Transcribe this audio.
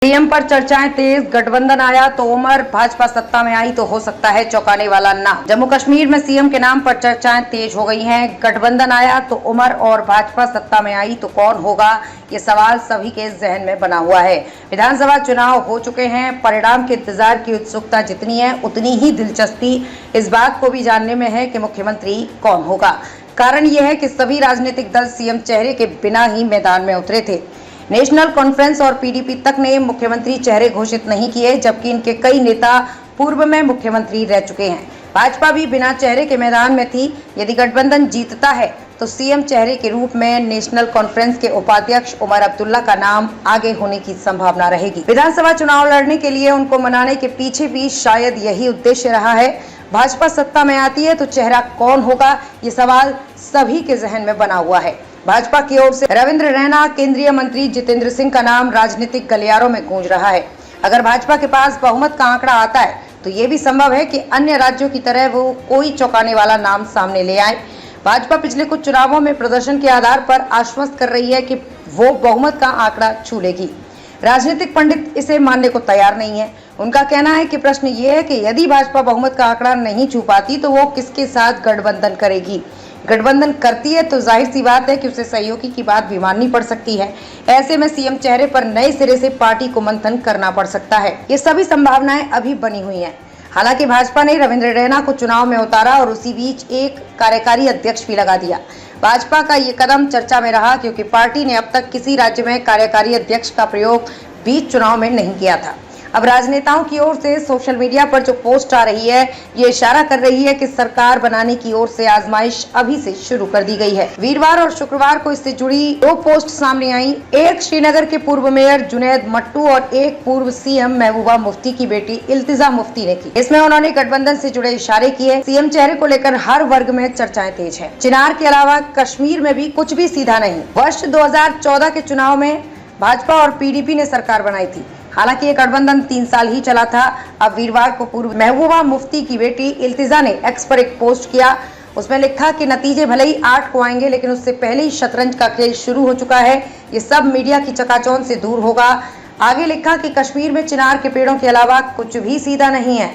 CM पर चर्चाएं तेज, गठबंधन आया तो उमर, भाजपा सत्ता में आई तो हो सकता है चौंकाने वाला नाम। जम्मू कश्मीर में सीएम के नाम पर चर्चाएं तेज हो गई हैं। गठबंधन आया तो उमर और भाजपा सत्ता में आई तो कौन होगा, ये सवाल सभी के जहन में बना हुआ है। विधानसभा चुनाव हो चुके हैं, परिणाम के इंतजार की उत्सुकता जितनी है उतनी ही दिलचस्पी इस बात को भी जानने में है कि मुख्यमंत्री कौन होगा। कारण यह है कि सभी राजनीतिक दल सीएम चेहरे के बिना ही मैदान में उतरे थे। नेशनल कॉन्फ्रेंस और पीडीपी तक ने मुख्यमंत्री चेहरे घोषित नहीं किए, जबकि इनके कई नेता पूर्व में मुख्यमंत्री रह चुके हैं। भाजपा भी बिना चेहरे के मैदान में थी। यदि गठबंधन जीतता है तो सीएम चेहरे के रूप में नेशनल कॉन्फ्रेंस के उपाध्यक्ष उमर अब्दुल्ला का नाम आगे होने की संभावना रहेगी। विधानसभा चुनाव लड़ने के लिए उनको मनाने के पीछे भी शायद यही उद्देश्य रहा है। भाजपा सत्ता में आती है तो चेहरा कौन होगा, ये सवाल सभी के जहन में बना हुआ है। भाजपा की ओर से रविंद्र रैना, केंद्रीय मंत्री जितेंद्र सिंह का नाम राजनीतिक गलियारों में गूंज रहा है। अगर भाजपा के पास बहुमत का आंकड़ा आता है तो ये भी संभव है कि अन्य राज्यों की तरह वो कोई चौंकाने वाला नाम सामने ले आए। भाजपा पिछले कुछ चुनावों में प्रदर्शन के आधार पर आश्वस्त कर रही है कि वो बहुमत का आंकड़ा छू लेगी। राजनीतिक पंडित इसे मानने को तैयार नहीं है। उनका कहना है कि प्रश्न ये है कि यदि भाजपा बहुमत का आंकड़ा नहीं छू पाती तो वो किसके साथ गठबंधन करेगी। गठबंधन करती है तो जाहिर सी बात है कि उसे सहयोगी की बात भी माननी पड़ सकती है। ऐसे में सीएम चेहरे पर नए सिरे से पार्टी को मंथन करना पड़ सकता है। ये सभी संभावनाएं अभी बनी हुई हैं। हालांकि भाजपा ने रविंद्र रैना को चुनाव में उतारा और उसी बीच एक कार्यकारी अध्यक्ष भी लगा दिया। भाजपा का ये कदम चर्चा में रहा क्योंकि पार्टी ने अब तक किसी राज्य में कार्यकारी अध्यक्ष का प्रयोग बीच चुनाव में नहीं किया था। अब राजनेताओं की ओर से सोशल मीडिया पर जो पोस्ट आ रही है, ये इशारा कर रही है कि सरकार बनाने की ओर से आजमाइश अभी से शुरू कर दी गई है। वीरवार और शुक्रवार को इससे जुड़ी दो पोस्ट सामने आई। एक श्रीनगर के पूर्व मेयर जुनैद मट्टू और एक पूर्व सीएम महबूबा मुफ्ती की बेटी इल्तिजा मुफ्ती ने की। इसमें उन्होंने गठबंधन से जुड़े इशारे किए। सीएम चेहरे को लेकर हर वर्ग में चर्चाएं तेज है। चिनार के अलावा कश्मीर में भी कुछ भी सीधा नहीं। वर्ष 2014 के चुनाव में भाजपा और पीडीपी ने सरकार बनाई थी। हालांकि ये गठबंधन 3 साल ही चला था। अब वीरवार को पूर्व महबूबा मुफ्ती की बेटी इल्तिजा ने एक्स पर एक पोस्ट किया। उसमें लिखा कि नतीजे भले ही 8 को आएंगे, लेकिन उससे पहले ही शतरंज का खेल शुरू हो चुका है। ये सब मीडिया की चकाचौंध से दूर होगा। आगे लिखा कि कश्मीर में चिनार के पेड़ों के अलावा कुछ भी सीधा नहीं है।